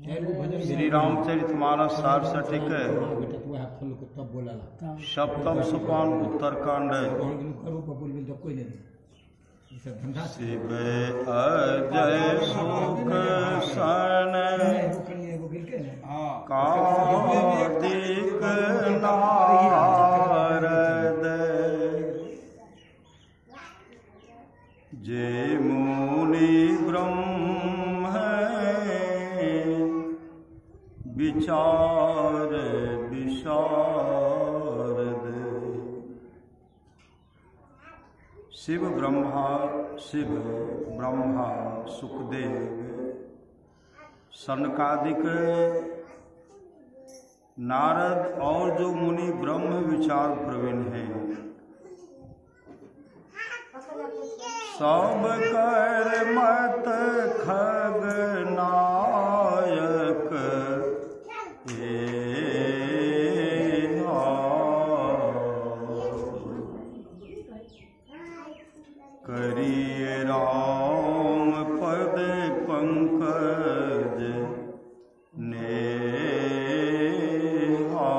श्री रामचरितमानस सारसठिक सप्तम सोपान उत्तरकांड। शिव अजय सुख सन कार्तिक नारद जे मुनि ब्रह्म विचार विशारद। शिव ब्रह्मा सुखदेव सनकादिक नारद और जो मुनि ब्रह्म विचार प्रवीण हैं, सब कर मत खगनायक करिए राम पद पंकज नेहा।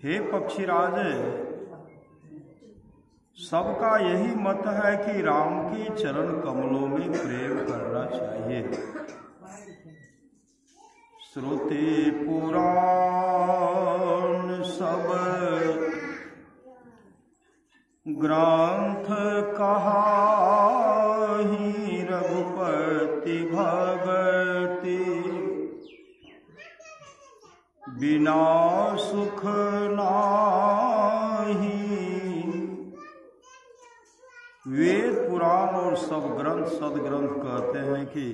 हे पक्षीराज, सबका यही मत है कि राम के चरण कमलों में प्रेम करना चाहिए। श्रुति पुराण सब ग्रंथ कहाहि रघुपति भगति बिना सुख नाही। वेद पुराण और सब ग्रंथ सदग्रंथ कहते हैं कि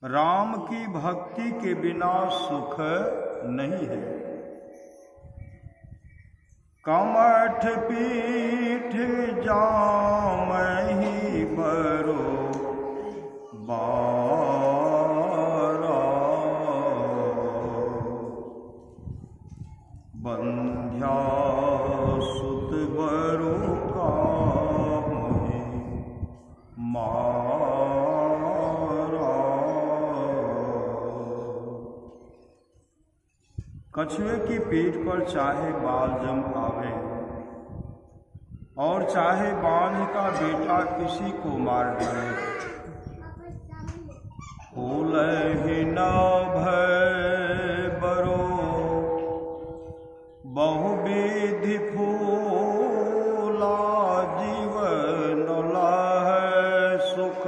राम की भक्ति के बिना सुख नहीं है। कमठ पीठ जामहि बरो बारा बंध्या सुत बरु कामहि मारा। कछुए की पीठ पर चाहे बाल जम आवे और चाहे बांझ का बेटा किसी को मार डाले, फूलहि न भय बरो बहुविधि फूला जीवन लहै सुख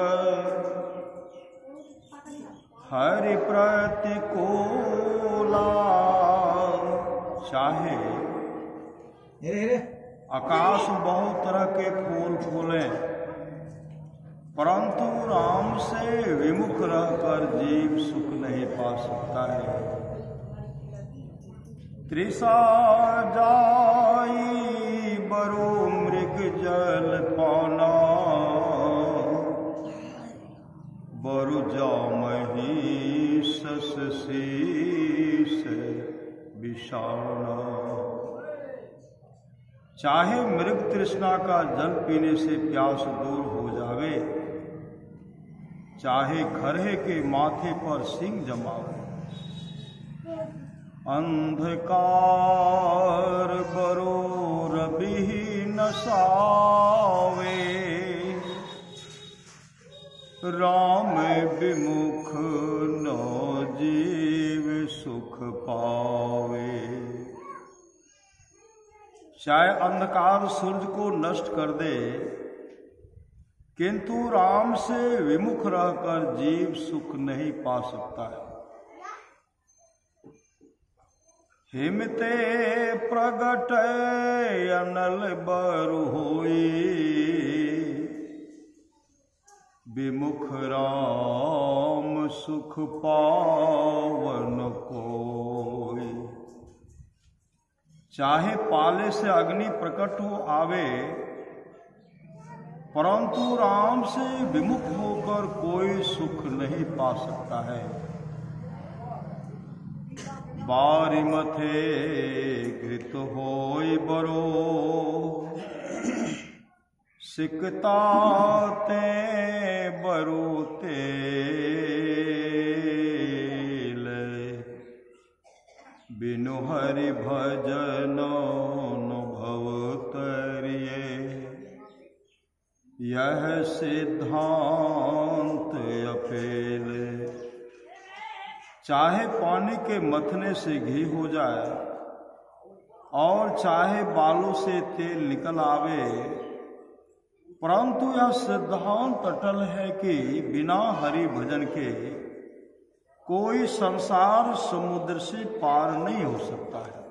हरि प्रतिकूला। चाहे आकाश में बहुत तरह के फूल फूलें, परंतु राम से विमुख रहकर जीव सुख नहीं पा सकता है। तृषा जाई बरो मृग जल पाना बरु जामहि शस शीस विषाणा। चाहे मृग तृष्णा का जल पीने से प्यास दूर हो जावे, चाहे खरहे के माथे पर सिंह जमावे। अंधकार बरो रवि नसावे राम विमुख न जीव सुख पावे। चाहे अंधकार सूरज को नष्ट कर दे, किंतु राम से विमुख रहकर जीव सुख नहीं पा सकता है। हिमते प्रगट अनल बरु होई विमुख राम सुख पावन कोई। चाहे पाले से अग्नि प्रकट हो आवे, परंतु राम से विमुख होकर कोई सुख नहीं पा सकता है। बारी मथे घृत होई बरो सिकताते बरूते बिनु हरि भजनो न भव तरिये। यह सिद्धांत अफेल। चाहे पानी के मथने से घी हो जाए और चाहे बालों से तेल निकल आवे, परंतु यह सिद्धांत अटल है कि बिना हरि भजन के कोई संसार समुद्र से पार नहीं हो सकता है।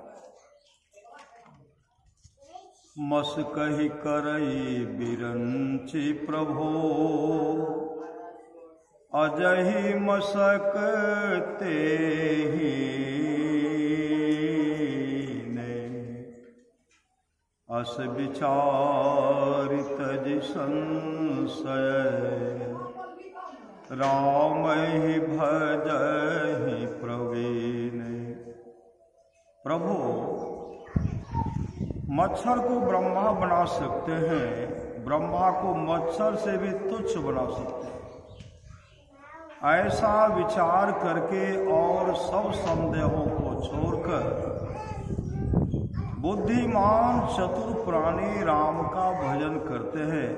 मस कही करई बिरंचि प्रभो, अजहि मसक तेहि ने। अस विचार तज संशय, राम ही भजहि प्रवीण। प्रभु, मच्छर को ब्रह्मा बना सकते हैं, ब्रह्मा को मच्छर से भी तुच्छ बना सकते हैं। ऐसा विचार करके और सब संदेहों को छोड़कर बुद्धिमान चतुर प्राणी राम का भजन करते हैं।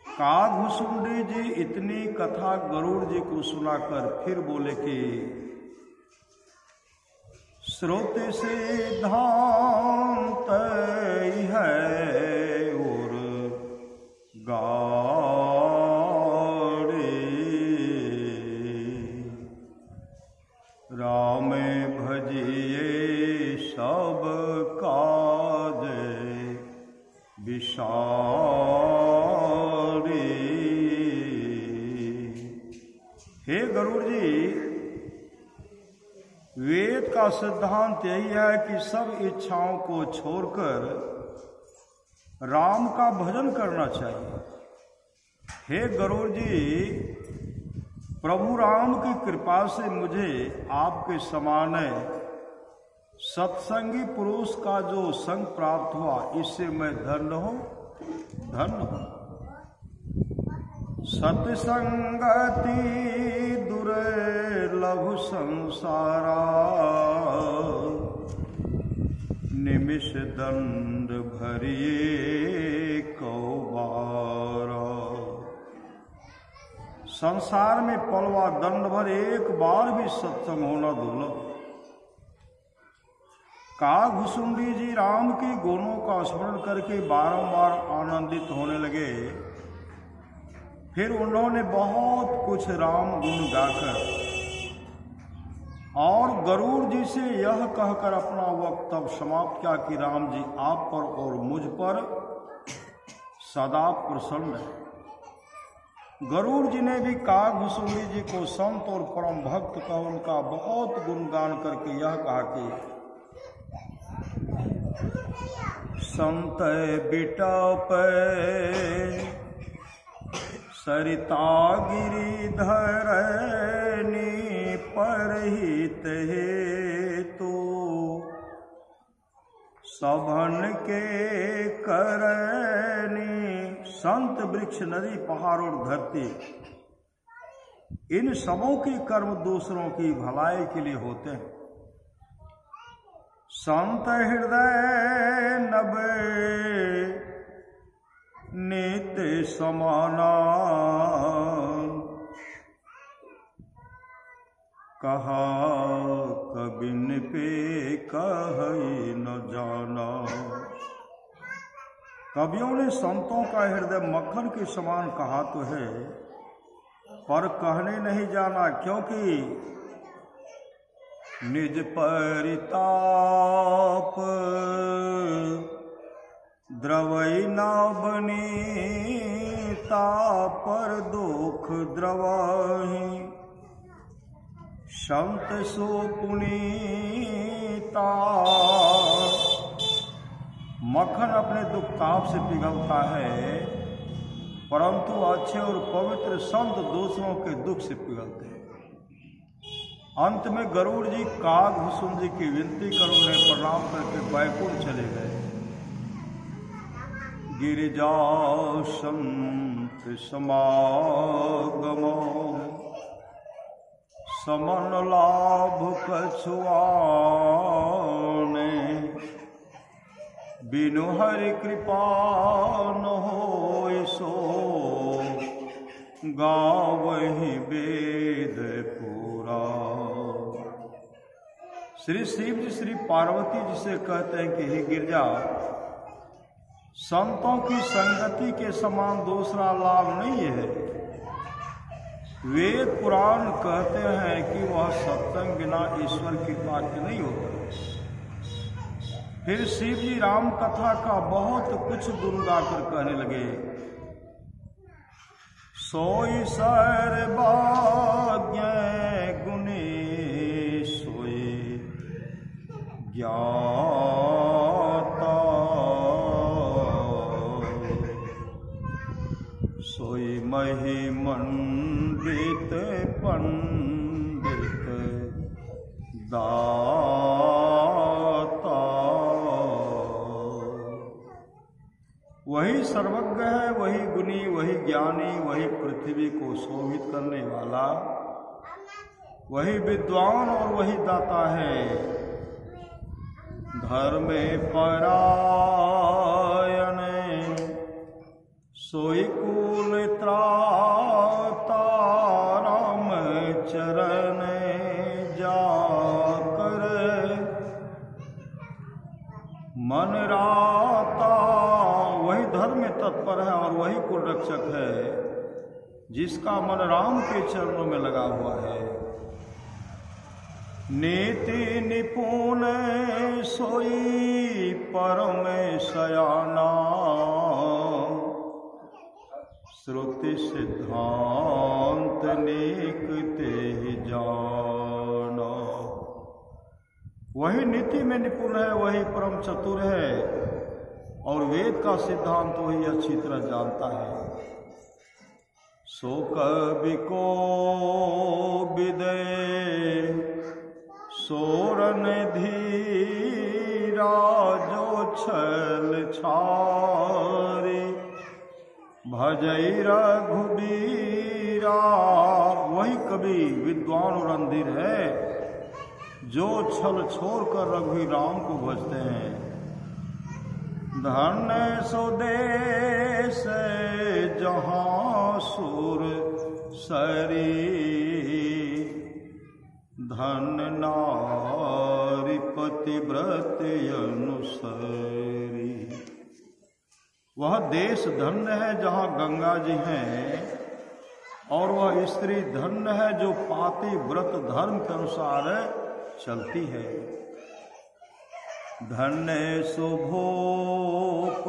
कागभुसुंडी जी इतनी कथा गरुड़ जी को सुनाकर फिर बोले कि श्रोते सिद्धांत है और गाड़े, राम भजिए सब काज विसारे। हे गरुड़ जी, वेद का सिद्धांत यही है कि सब इच्छाओं को छोड़कर राम का भजन करना चाहिए। हे गरुड़ जी, प्रभु राम की कृपा से मुझे आपके समान सत्संगी पुरुष का जो संग प्राप्त हुआ, इससे मैं धन्य हूं, धन्य हूं। सत्संगति दुर्लभ संसारा, निमिष दंड भरिए कौबारा। संसार में पलवा दंड भर एक बार भी सत्संग होना दुर्लभ। कागभुसुंडी जी राम के गुणों का स्मरण करके बारंबार आनंदित होने लगे। फिर उन्होंने बहुत कुछ राम गुण गाकर और गरुड़ जी से यह कहकर अपना वक्तव्य समाप्त किया कि राम जी आप पर और मुझ पर सदा प्रसन्न है। गरुड़ जी ने भी कागभुसुंडी जी को संत और परम भक्त का उनका बहुत गुणगान करके यह कहा कि संत बिटप सरिता गिरिधरनी, परहित हेतु सभन के करनी। संत वृक्ष नदी पहाड़ और धरती, इन सबों के कर्म दूसरों की भलाई के लिए होते हैं। संत हृदय नबे नित्य समाना, कहा कबिन पे कही न जाना। कवियों ने संतों का हृदय मक्खन के समान कहा तो है, पर कहने नहीं जाना, क्योंकि निज परिताप द्रवई न बनीता, पर दुख द्रवही संत सो पुनीता। मक्खन अपने दुख ताप से पिघलता है, परंतु अच्छे और पवित्र संत दूसरों के दुख से पिघलते हैं। अंत में गरुड़ जी कागभुसुंडी की विनती कर उन्हें प्रणाम करके बैकुंठ चले गए। गिरिजा संत समागमो समन लाभ कछुआने बिनु हरि कृपा न होय सो गावहि वेद पूरा। श्री शिव जी श्री पार्वती जी से कहते हैं कि हे गिरजा, संतों की संगति के समान दूसरा लाभ नहीं है। वेद पुराण कहते हैं कि वह सत्संग बिना ईश्वर कृपा के नहीं होता। फिर शिव जी राम कथा का बहुत कुछ गुण गाकर कहने लगे। सोई सर्वज्ञ गुणी सोई ज्ञाता सोई महिमंडित पंडित दाता। वही सर्वज्ञ है, वही गुणी, वही ज्ञानी, वही पृथ्वी को शोभित करने वाला, वही विद्वान और वही दाता है। धर्मे परायण सोई कुल त्राता राम चरण जाकर मन राता। वही धर्म में तत्पर है और वही कुल रक्षक है जिसका मन राम के चरणों में लगा हुआ है। नीति निपुण सोई परम शयाना श्रुति सिद्धांत नेक ते जाना। वही नीति में निपुण है, वही परम चतुर है और वेद का सिद्धांत वही अच्छी तरह जानता है। सो कवि को विदे सोरन धीरा जो छल छारी भजई रघुबीरा। वही कवि विद्वान और अंधीर है जो छल छोड़कर रघुवीर राम को भजते हैं। धन्य सो देश जहाँ सुर सरी धन्य नारी पतिव्रत अनुसरी। वह देश धन्य है जहाँ गंगा जी हैं और वह स्त्री धन्य है जो पाति व्रत धर्म के अनुसार चलती है। धन्य सुभोप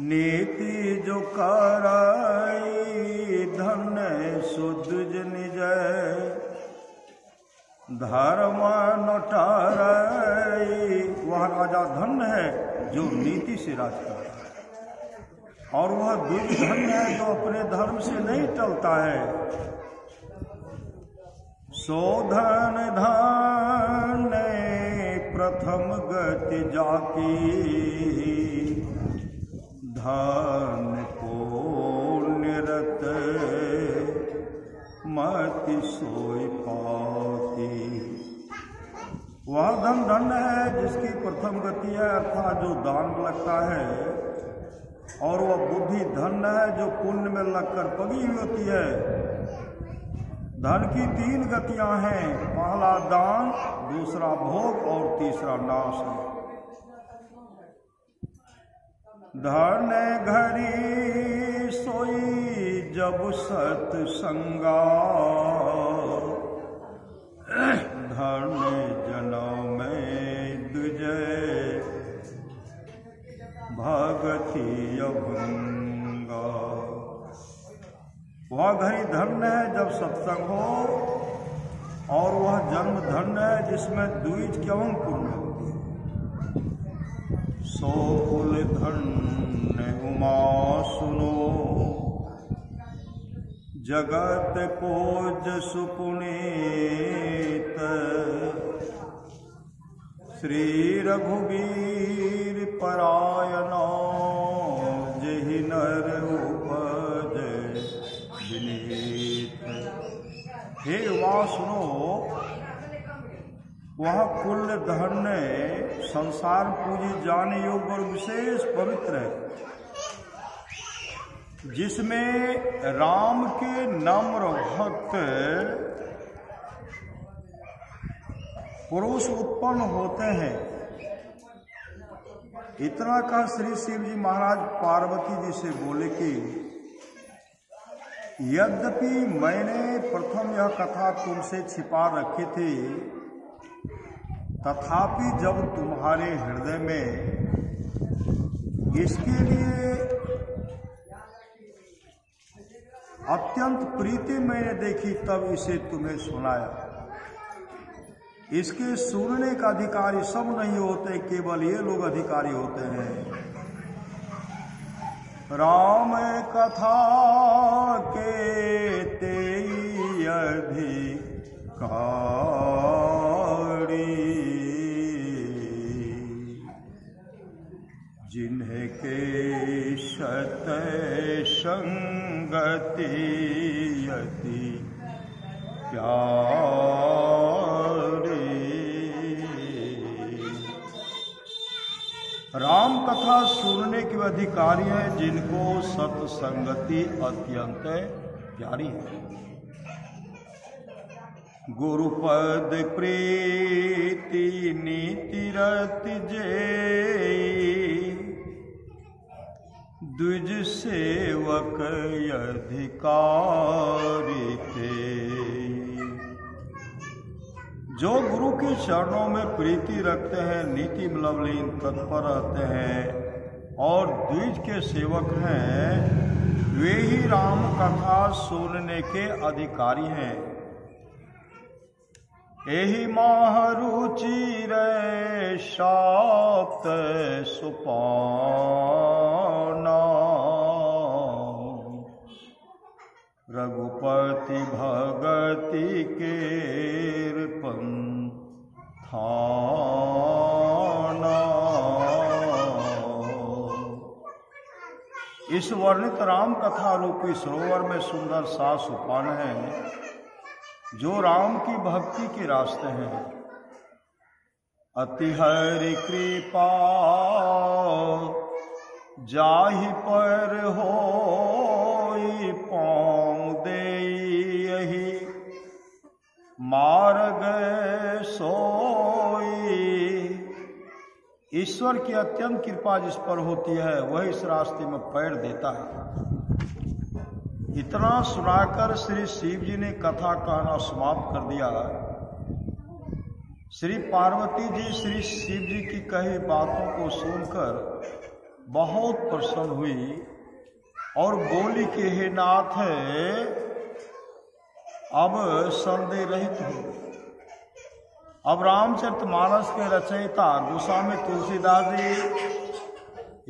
नीति जो कराई धन्य सुद्विज निज धर्म नटारई। वह राजा धन्य है जो नीति से राज करता है और वह द्विज धन्य है जो अपने धर्म से नहीं टलता है। सो धन धन प्रथम गति जाकी धन पुण्यरत मति सोई पाती। वह धन धन्य है जिसकी प्रथम गति है अर्थात जो दान में लगता है और वह बुद्धि धन्य है जो पुण्य में लगकर पगी हुई होती है। धन की तीन गतियां हैं, पहला दान, दूसरा भोग और तीसरा नाश है। धन घरी सोई जब सत्संगा धन जन्म दुजय भगति अभंगा। वह घड़ी धन्य है जब सत्संग हो और वह जन्म धन्य है जिसमें द्विज क्यों पूर्ण होती है। सो कुल धन्य उमा सुनो जगत को जसु पुनीत श्री रघुवीर परायण जेहि नर उपजै विनीत। हे युवा सुनो, वह कुल धन्य संसार पूजी जाने योग्य और विशेष पवित्र है, जिसमें राम के नम्र भक्त पुरुष उत्पन्न होते हैं। इतना कह श्री शिव जी महाराज पार्वती जी से बोले कि यद्यपि मैंने प्रथम यह कथा तुमसे छिपा रखी थी, तथापि जब तुम्हारे हृदय में इसके लिए अत्यंत प्रीति मैंने देखी, तब इसे तुम्हें सुनाया। इसके सुनने का अधिकारी सब नहीं होते, केवल ये लोग अधिकारी होते हैं। राम कथा के तेई अधिकारी, जिन्हें के शत संगति अति प्यारी। राम कथा सुनने के अधिकारी हैं जिनको सत्संगति अत्यंत प्यारी है। गुरुपद प्रीति नीति रति जे, द्विज सेवक अधिकारी थे। जो गुरु के चरणों में प्रीति रखते हैं, नीति लवलीन तत्पर रहते हैं और द्विज के सेवक हैं, वे ही राम कथा सुनने के अधिकारी हैं। एहि महारुचि रे शाप्त सुपाना, रघुपति भगति के पंथाना। इस वर्णित राम कथा रूपी सरोवर में सुंदर 7 सोपान हैं, जो राम की भक्ति के रास्ते हैं। अति हरि कृपा जाहि पर होई, पाँव देहि मार्ग सोई। ईश्वर की अत्यंत कृपा जिस पर होती है, वह इस रास्ते में पैर देता है। इतना सुनाकर श्री शिव जी ने कथा कहना समाप्त कर दिया। श्री पार्वती जी श्री शिव जी की कही बातों को सुनकर बहुत प्रसन्न हुई और बोली कि हे नाथ, अब संदेह रहित हो। अब रामचरितमानस के रचयिता गोस्वामी तुलसीदास जी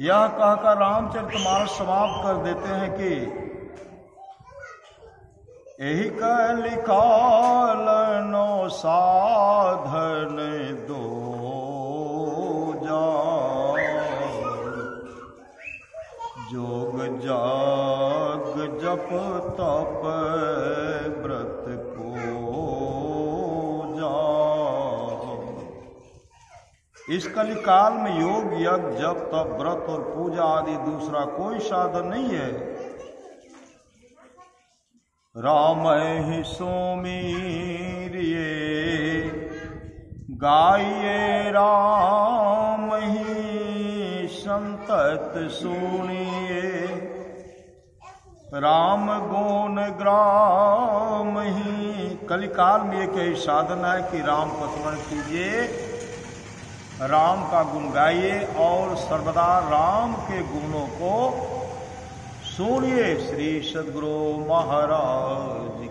यह कहकर रामचरितमानस समाप्त कर देते हैं कि एहि कलिकालनो साधन दो जा, जोग जाग जप तप व्रत को जा। इस कलिकाल में योग यज्ञ जप तप व्रत और पूजा आदि दूसरा कोई साधन नहीं है। राम ही सुमीरिये गाइए, राम ही संतत सुनिए। राम गुण ग्राम ही, कलिकाल में एक ही साधन है कि राम को स्मरण कीजिए, राम का गुण गाइए और सर्वदा राम के गुणों को सुनिए। श्री सद्गुरु महाराज